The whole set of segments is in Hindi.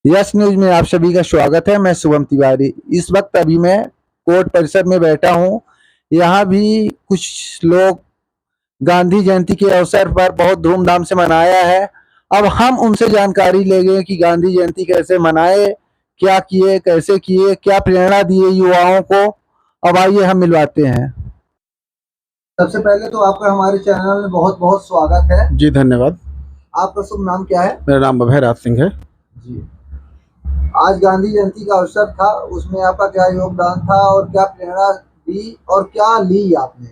यस न्यूज में आप सभी का स्वागत है। मैं शुभम तिवारी। इस वक्त अभी मैं कोर्ट परिसर में बैठा हूँ। यहाँ भी कुछ लोग गांधी जयंती के अवसर पर बहुत धूमधाम से मनाया है। अब हम उनसे जानकारी लेंगे कि गांधी जयंती कैसे मनाए, क्या किए, कैसे किए, क्या प्रेरणा दिए युवाओं को। अब आइए हम मिलवाते हैं। सबसे पहले तो आपका हमारे चैनल में बहुत बहुत स्वागत है। जी धन्यवाद। आपका शुभ नाम क्या है? मेरा नाम अभयराज सिंह है। जी, आज गांधी जयंती का अवसर था, उसमें आपका क्या योगदान था और क्या प्रेरणा दी और क्या ली आपने?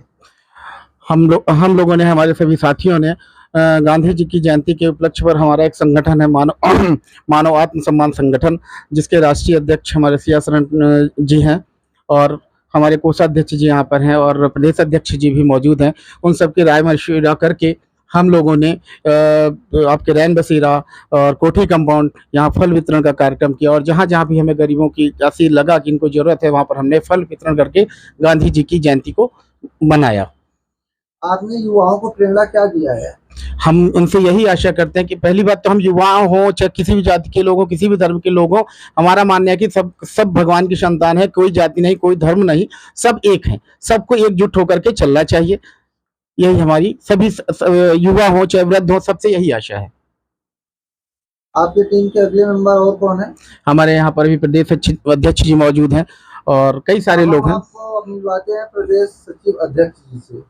हम लोगों ने, हमारे सभी साथियों ने गांधी जी की जयंती के उपलक्ष्य पर हमारा एक संगठन है मानव आत्म सम्मान संगठन, जिसके राष्ट्रीय अध्यक्ष हमारे सिया शरण जी हैं और हमारे कोषाध्यक्ष जी यहाँ पर हैं और प्रदेश अध्यक्ष जी भी मौजूद हैं। उन सबकी राय मशविरा करके हम लोगों ने आपके रैन बसेरा और कोठी कंपाउंड यहाँ फल वितरण का कार्यक्रम किया और जहाँ जहाँ भी हमें गरीबों की ऐसी लगा कि इनको जरूरत है, वहाँ पर हमने फल वितरण करके गांधी जी की जयंती को मनाया। आपने युवाओं को प्रेरणा क्या दिया है? हम उनसे यही आशा करते हैं कि पहली बात तो हम युवा हों, चाहे किसी भी जाति के लोग हों, किसी भी धर्म के लोग हों, हमारा मानना है कि सब भगवान की संतान है। कोई जाति नहीं, कोई धर्म नहीं, सब एक हैं। सबको एकजुट होकर के चलना चाहिए। यही हमारी सभी युवा हो चाहे वृद्ध हो, सबसे यही आशा है। आपकी टीम के अगले मेंबर और कौन है? हमारे यहाँ पर भी प्रदेश अध्यक्ष जी मौजूद हैं और कई सारे लोग हैं। आपको अपनी बातें हैं प्रदेश सचिव अध्यक्ष जी से।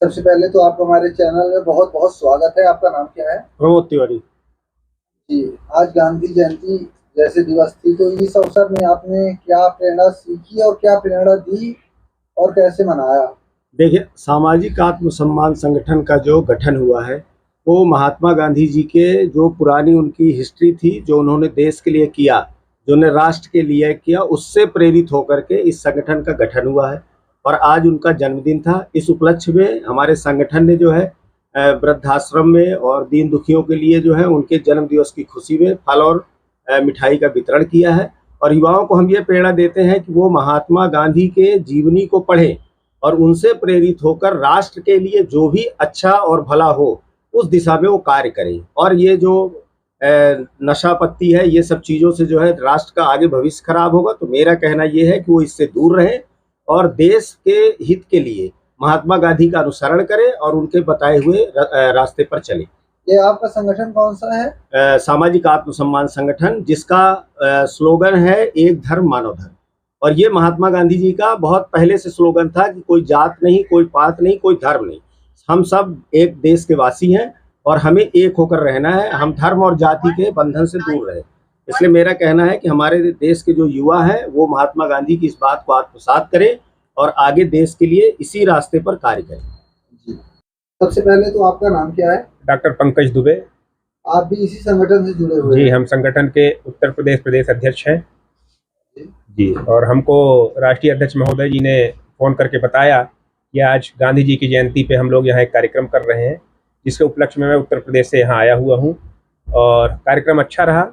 सबसे पहले तो आपको हमारे चैनल में बहुत बहुत स्वागत है। आपका नाम क्या है? प्रमोद तिवारी जी, आज गांधी जयंती जैसे दिवस थी, तो इस अवसर में आपने क्या प्रेरणा सीखी और क्या प्रेरणा दी और कैसे मनाया? देखिए, सामाजिक आत्म सम्मान संगठन का जो गठन हुआ है वो महात्मा गांधी जी के जो पुरानी उनकी हिस्ट्री थी, जो उन्होंने देश के लिए किया, जो उन्होंने राष्ट्र के लिए किया, उससे प्रेरित होकर के इस संगठन का गठन हुआ है। और आज उनका जन्मदिन था। इस उपलक्ष्य में हमारे संगठन ने जो है वृद्धाश्रम में और दीन दुखियों के लिए जो है उनके जन्म दिवस की खुशी में फल और मिठाई का वितरण किया है। और युवाओं को हम ये प्रेरणा देते हैं कि वो महात्मा गांधी के जीवनी को पढ़ें और उनसे प्रेरित होकर राष्ट्र के लिए जो भी अच्छा और भला हो उस दिशा में वो कार्य करें। और ये जो नशा पत्ती है, ये सब चीज़ों से जो है राष्ट्र का आगे भविष्य खराब होगा। तो मेरा कहना ये है कि वो इससे दूर रहें और देश के हित के लिए महात्मा गांधी का अनुसरण करें और उनके बताए हुए रास्ते पर चलें। ये आपका संगठन कौन सा है? सामाजिक आत्म सम्मान संगठन, जिसका स्लोगन है एक धर्म मानव धर्म। और ये महात्मा गांधी जी का बहुत पहले से स्लोगन था कि कोई जात नहीं, कोई पात नहीं, कोई धर्म नहीं, हम सब एक देश के वासी हैं और हमें एक होकर रहना है। हम धर्म और जाति के बंधन से दूर रहे। इसलिए मेरा कहना है कि हमारे देश के जो युवा हैं वो महात्मा गांधी की इस बात को आत्मसात करें और आगे देश के लिए इसी रास्ते पर कार्य करें। जी, सबसे पहले तो आपका नाम क्या है? डॉक्टर पंकज दुबे। आप भी इसी संगठन से जुड़े हुए हैं? जी, हम संगठन के उत्तर प्रदेश प्रदेश अध्यक्ष हैं जी। और हमको राष्ट्रीय अध्यक्ष महोदय जी ने फ़ोन करके बताया कि आज गांधी जी की जयंती पे हम लोग यहाँ एक कार्यक्रम कर रहे हैं, जिसके उपलक्ष्य में मैं उत्तर प्रदेश से यहाँ आया हुआ हूँ। और कार्यक्रम अच्छा रहा।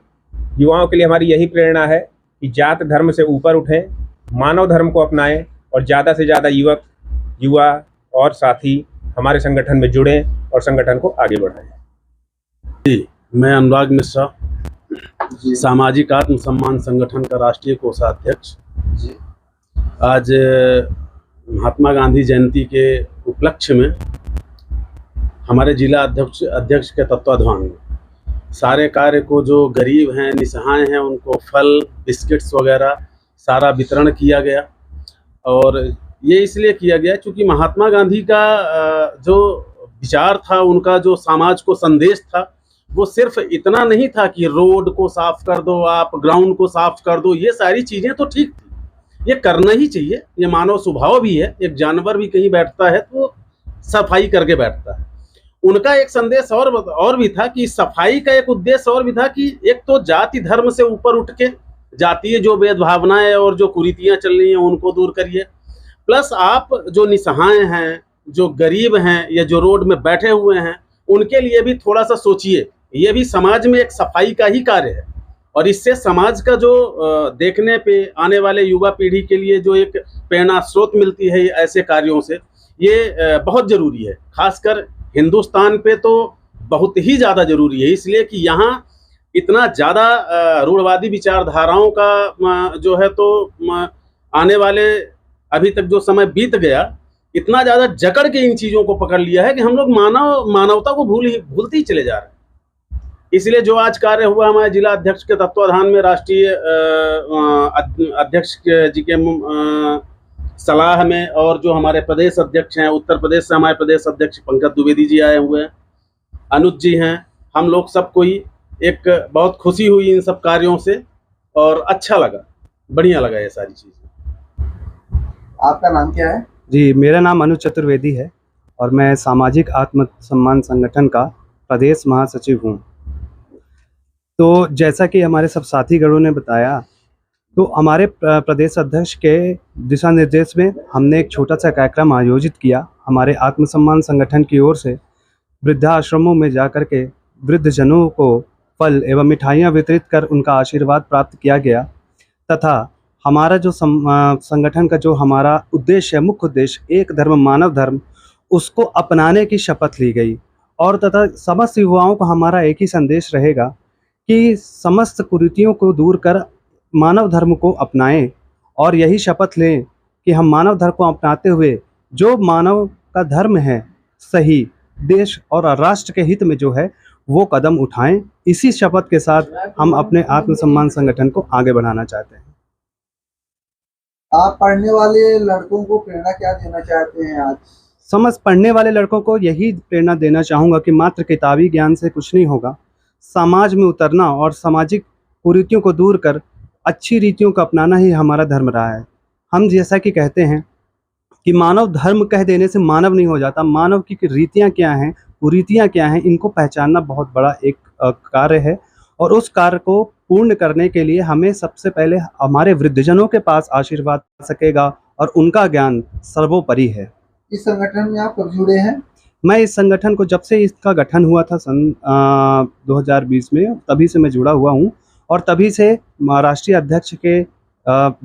युवाओं के लिए हमारी यही प्रेरणा है कि जात धर्म से ऊपर उठें, मानव धर्म को अपनाएं और ज़्यादा से ज़्यादा युवा और साथी हमारे संगठन में जुड़ें और संगठन को आगे बढ़ाएं। जी, मैं अनुराग मिश्रा, सामाजिक आत्म सम्मान संगठन का राष्ट्रीय कोषाध्यक्ष। जी, आज महात्मा गांधी जयंती के उपलक्ष्य में हमारे जिला अध्यक्ष के तत्वाधान में सारे कार्य को, जो गरीब हैं, निसहाय हैं, उनको फल, बिस्किट्स वगैरह सारा वितरण किया गया। और ये इसलिए किया गया क्योंकि महात्मा गांधी का जो विचार था, उनका जो समाज को संदेश था, वो सिर्फ इतना नहीं था कि रोड को साफ कर दो, आप ग्राउंड को साफ कर दो। ये सारी चीज़ें तो ठीक थी, ये करना ही चाहिए, ये मानव स्वभाव भी है। एक जानवर भी कहीं बैठता है तो सफाई करके बैठता है। उनका एक संदेश और भी था कि सफाई का एक उद्देश्य और भी था कि एक तो जाति धर्म से ऊपर उठ के जातीय जो भेदभावनाएं और जो कुरीतियां चल रही हैं उनको दूर करिए। प्लस आप जो निसहाय हैं, जो गरीब हैं या जो रोड में बैठे हुए हैं, उनके लिए भी थोड़ा सा सोचिए। ये भी समाज में एक सफाई का ही कार्य है और इससे समाज का जो देखने पे आने वाले युवा पीढ़ी के लिए जो एक प्रेरणा स्रोत मिलती है ऐसे कार्यों से, ये बहुत ज़रूरी है। खासकर हिंदुस्तान पे तो बहुत ही ज़्यादा ज़रूरी है, इसलिए कि यहाँ इतना ज़्यादा रूढ़वादी विचारधाराओं का जो है तो आने वाले अभी तक जो समय बीत गया, इतना ज़्यादा जकड़ के इन चीज़ों को पकड़ लिया है कि हम लोग मानवता को भूलते ही चले जा रहे हैं। इसलिए जो आज कार्य हुआ हमारे जिला अध्यक्ष के तत्वाधान में, राष्ट्रीय अध्यक्ष जी के सलाह में, और जो हमारे प्रदेश अध्यक्ष हैं, उत्तर प्रदेश से हमारे प्रदेश अध्यक्ष पंकज द्विवेदी जी आए हुए हैं, अनुज जी हैं, हम लोग सब कोई एक बहुत खुशी हुई इन सब कार्यों से और अच्छा लगा, बढ़िया लगा ये सारी चीज़ें। आपका नाम क्या है? जी, मेरा नाम अनुज चतुर्वेदी है और मैं सामाजिक आत्मसम्मान संगठन का प्रदेश महासचिव हूँ। तो जैसा कि हमारे सब साथीगणों ने बताया, तो हमारे प्रदेश अध्यक्ष के दिशा निर्देश में हमने एक छोटा सा कार्यक्रम आयोजित किया। हमारे आत्मसम्मान संगठन की ओर से वृद्धाश्रमों में जाकर के वृद्धजनों को फल एवं मिठाइयाँ वितरित कर उनका आशीर्वाद प्राप्त किया गया, तथा हमारा जो संगठन का जो हमारा उद्देश्य है, मुख्य उद्देश्य एक धर्म मानव धर्म, उसको अपनाने की शपथ ली गई। और तथा समस्त युवाओं को हमारा एक ही संदेश रहेगा कि समस्त कुरीतियों को दूर कर मानव धर्म को अपनाएं, और यही शपथ लें कि हम मानव धर्म को अपनाते हुए जो मानव का धर्म है, सही देश और राष्ट्र के हित में जो है वो कदम उठाएं। इसी शपथ के साथ हम अपने आत्मसम्मान संगठन को आगे बढ़ाना चाहते हैं। आप पढ़ने वाले लड़कों को प्रेरणा क्या देना चाहते हैं आज? समस्त पढ़ने वाले लड़कों को यही प्रेरणा देना चाहूँगा कि मात्र किताबी ज्ञान से कुछ नहीं होगा। समाज में उतरना और सामाजिक कुरीतियों को दूर कर अच्छी रीतियों को अपनाना ही हमारा धर्म रहा है। हम जैसा कि कहते हैं कि मानव धर्म कह देने से मानव नहीं हो जाता। मानव की रीतियाँ क्या हैं, कुरीतियाँ क्या हैं, इनको पहचानना बहुत बड़ा एक कार्य है, और उस कार्य को पूर्ण करने के लिए हमें सबसे पहले हमारे वृद्धजनों के पास आशीर्वाद आ सकेगा, और उनका ज्ञान सर्वोपरि है। इस संगठन में आप कब जुड़े हैं? मैं इस संगठन को जब से इसका गठन हुआ था सन 2020 में, तभी से मैं जुड़ा हुआ हूँ, और तभी से राष्ट्रीय अध्यक्ष के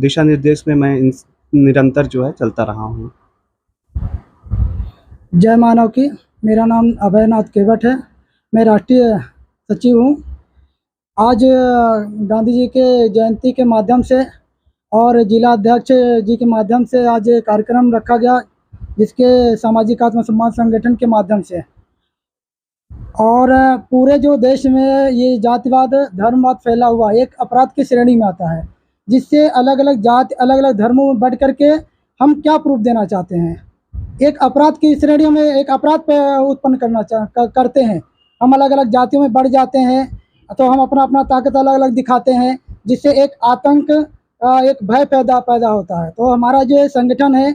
दिशा निर्देश में मैं निरंतर जो है चलता रहा हूँ। जय मानव की। मेरा नाम अभयनाथ केवट है, मैं राष्ट्रीय सचिव हूँ। आज गांधी जी के जयंती के माध्यम से और जिला अध्यक्ष जी के माध्यम से आज कार्यक्रम रखा गया, जिसके सामाजिक आत्मसम्मान संगठन के माध्यम से, और पूरे जो देश में ये जातिवाद धर्मवाद फैला हुआ एक अपराध की श्रेणी में आता है, जिससे अलग अलग जाति अलग अलग धर्मों में बढ़ करके हम क्या प्रूफ देना चाहते हैं। एक अपराध की श्रेणी में एक अपराध उत्पन्न करते हैं। हम अलग अलग जातियों में बढ़ जाते हैं, तो हम अपना अपना ताकत अलग अलग दिखाते हैं, जिससे एक आतंक एक भय पैदा होता है। तो हमारा जो संगठन है,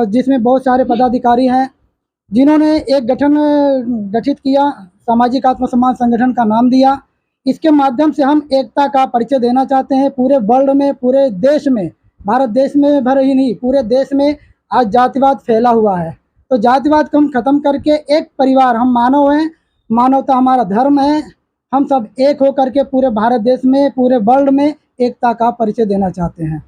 जिसमें बहुत सारे पदाधिकारी हैं, जिन्होंने एक गठन गठित किया, सामाजिक आत्मसम्मान संगठन का नाम दिया। इसके माध्यम से हम एकता का परिचय देना चाहते हैं। पूरे वर्ल्ड में, पूरे देश में, भारत देश में भर ही नहीं, पूरे देश में आज जातिवाद फैला हुआ है। तो जातिवाद को हम खत्म करके एक परिवार, हम मानव हैं, मानवता हमारा धर्म है, हम सब एक होकर के पूरे भारत देश में, पूरे वर्ल्ड में एकता का परिचय देना चाहते हैं।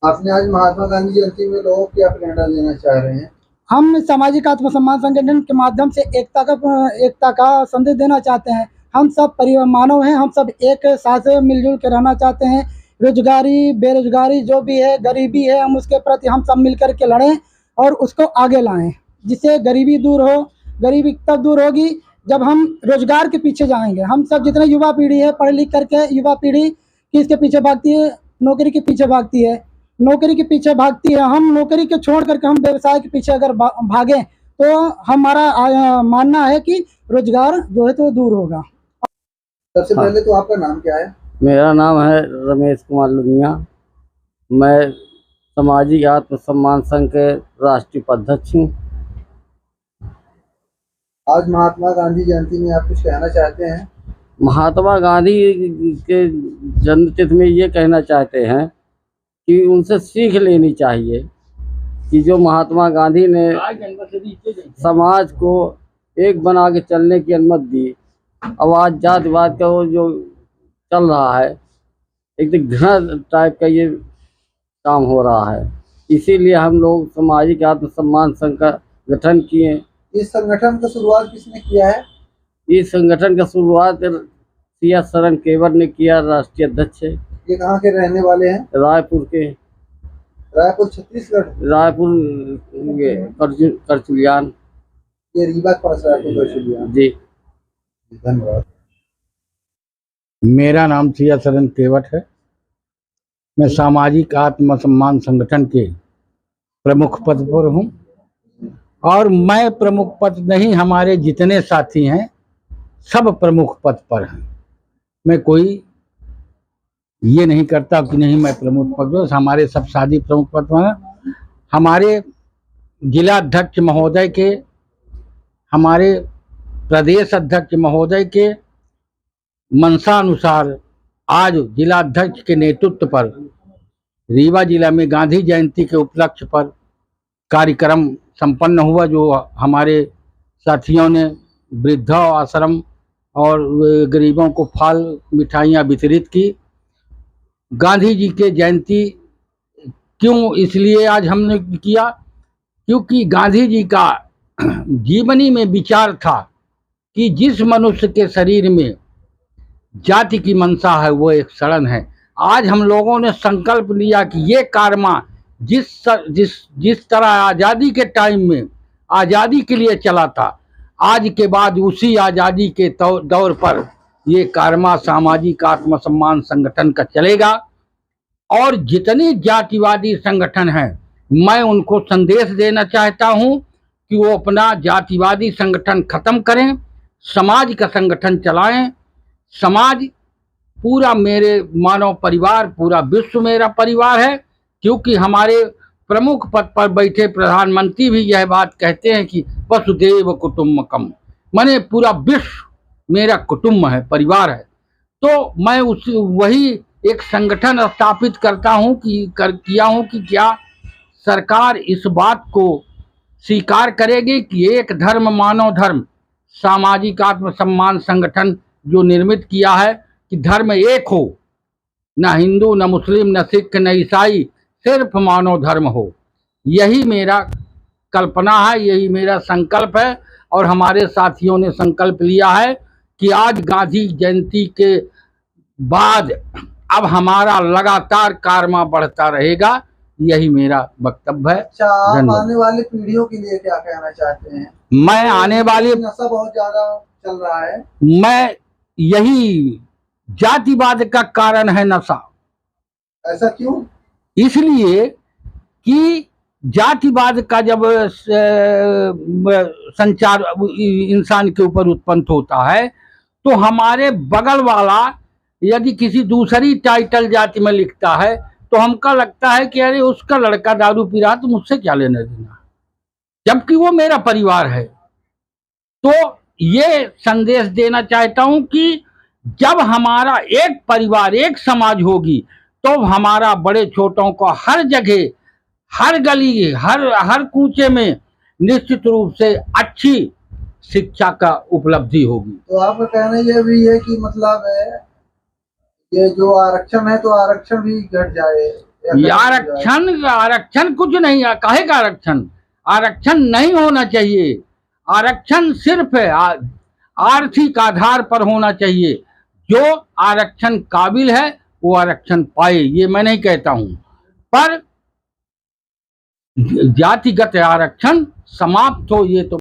आपने आज महात्मा गांधी जयंती में लोगों को क्या प्रेरणा देना चाह रहे हैं? हम सामाजिक आत्मसम्मान संगठन के माध्यम से एकता का संदेश देना चाहते हैं। हम सब परिवार मानव हैं, हम सब एक साथ मिलजुल के रहना चाहते हैं। रोजगारी, बेरोजगारी जो भी है, गरीबी है, हम उसके प्रति हम सब मिलकर के लड़ें और उसको आगे लाएं, जिससे गरीबी दूर हो। गरीबी तब दूर होगी जब हम रोजगार के पीछे जाएंगे। हम सब जितने युवा पीढ़ी है, पढ़ लिख करके युवा पीढ़ी किसके पीछे भागती है? नौकरी के पीछे भागती है, नौकरी के पीछे भागती है। हम नौकरी के छोड़ करके हम व्यवसाय के पीछे अगर भागें, तो हमारा मानना है कि रोजगार जो है तो दूर होगा। सबसे पहले तो आपका नाम क्या है? मेरा नाम है रमेश कुमार लुनिया। मैं सामाजिक आत्मसम्मान संघ के राष्ट्रीय उपाध्यक्ष हूँ। आज महात्मा गांधी जयंती में आप कुछ कहना चाहते हैं? महात्मा गांधी के जन्मतिथि में ये कहना चाहते हैं कि उनसे सीख लेनी चाहिए कि जो महात्मा गांधी ने समाज को एक बना के चलने की अनुमति दी। अब आज जातिवाद का वो जो चल रहा है, एकदम घृणा टाइप का ये काम हो रहा है। इसीलिए हम लोग सामाजिक आत्मसम्मान संघ का गठन किए। इस संगठन का शुरुआत किसने किया है? इस संगठन का शुरुआत सिया सरन केवट ने किया, राष्ट्रीय अध्यक्ष है। ये कहाँ के रहने वाले हैं? रायपुर के, रायपुर छत्तीसगढ़। रायपुर ये करचुलियान। ये रीवा के पास रायपुर करचुलियान। जी धन्यवाद। मेरा नाम सिया सरन केवट है। मैं सामाजिक आत्मसम्मान संगठन के प्रमुख पद पर हूँ। और मैं प्रमुख पद नहीं, हमारे जितने साथी हैं सब प्रमुख पद पर हैं। मैं कोई ये नहीं करता कि नहीं मैं प्रमुख पद पर, हमारे सब साथी प्रमुख पद पर हैं। हमारे जिला अध्यक्ष महोदय के, हमारे प्रदेश अध्यक्ष महोदय के मंशानुसार आज जिला अध्यक्ष के नेतृत्व पर रीवा जिला में गांधी जयंती के उपलक्ष्य पर कार्यक्रम संपन्न हुआ, जो हमारे साथियों ने वृद्धा आश्रम और गरीबों को फल मिठाइयाँ वितरित की। गांधी जी के जयंती क्यों इसलिए आज हमने किया, क्योंकि गांधी जी का जीवनी में विचार था कि जिस मनुष्य के शरीर में जाति की मंशा है वो एक सड़न है। आज हम लोगों ने संकल्प लिया कि ये कारवा जिस तरह आज़ादी के टाइम में आज़ादी के लिए चला था, आज के बाद उसी आज़ादी के दौर पर ये कारवा सामाजिक आत्मसम्मान संगठन का चलेगा। और जितने जातिवादी संगठन हैं, मैं उनको संदेश देना चाहता हूं कि वो अपना जातिवादी संगठन खत्म करें, समाज का संगठन चलाएं। समाज पूरा मेरे मानव परिवार, पूरा विश्व मेरा परिवार है, क्योंकि हमारे प्रमुख पद पर बैठे प्रधानमंत्री भी यह बात कहते हैं कि वसुदेव कुटुम्बकम, माने पूरा विश्व मेरा कुटुंब है, परिवार है। तो मैं वही एक संगठन स्थापित करता हूं किया हूं कि क्या सरकार इस बात को स्वीकार करेगी कि एक धर्म मानव धर्म सामाजिक आत्मसम्मान संगठन जो निर्मित किया है कि धर्म एक हो, न हिंदू न मुस्लिम न सिख न ईसाई, सिर्फ मानव धर्म हो। यही मेरा कल्पना है, यही मेरा संकल्प है। और हमारे साथियों ने संकल्प लिया है कि आज गांधी जयंती के बाद अब हमारा लगातार कारवा बढ़ता रहेगा। यही मेरा वक्तव्य है। अच्छा, आप धन्यवाद। आने वाली पीढ़ियों के लिए क्या कहना चाहते हैं? मैं आने वाली नशा बहुत ज्यादा चल रहा है। मैं यही जातिवाद का कारण है नशा। ऐसा क्यों? इसलिए कि जातिवाद का जब संचार इंसान के ऊपर उत्पन्न होता है तो हमारे बगल वाला यदि किसी दूसरी टाइटल जाति में लिखता है तो हमको लगता है कि अरे उसका लड़का दारू पी रहा तो मुझसे क्या लेने देना, जबकि वो मेरा परिवार है। तो ये संदेश देना चाहता हूं कि जब हमारा एक परिवार एक समाज होगी तो हमारा बड़े छोटों को हर जगह हर गली हर कूचे में निश्चित रूप से अच्छी शिक्षा का उपलब्धि होगी। तो आपका कहना ये भी है कि मतलब ये जो आरक्षण है तो आरक्षण भी घट जाए? आरक्षण कुछ नहीं, काहे का आरक्षण नहीं होना चाहिए। आरक्षण सिर्फ आर्थिक आधार पर होना चाहिए। जो आरक्षण काबिल है वो आरक्षण पाए, ये मैं नहीं कहता हूं, पर जातिगत आरक्षण समाप्त हो ये तो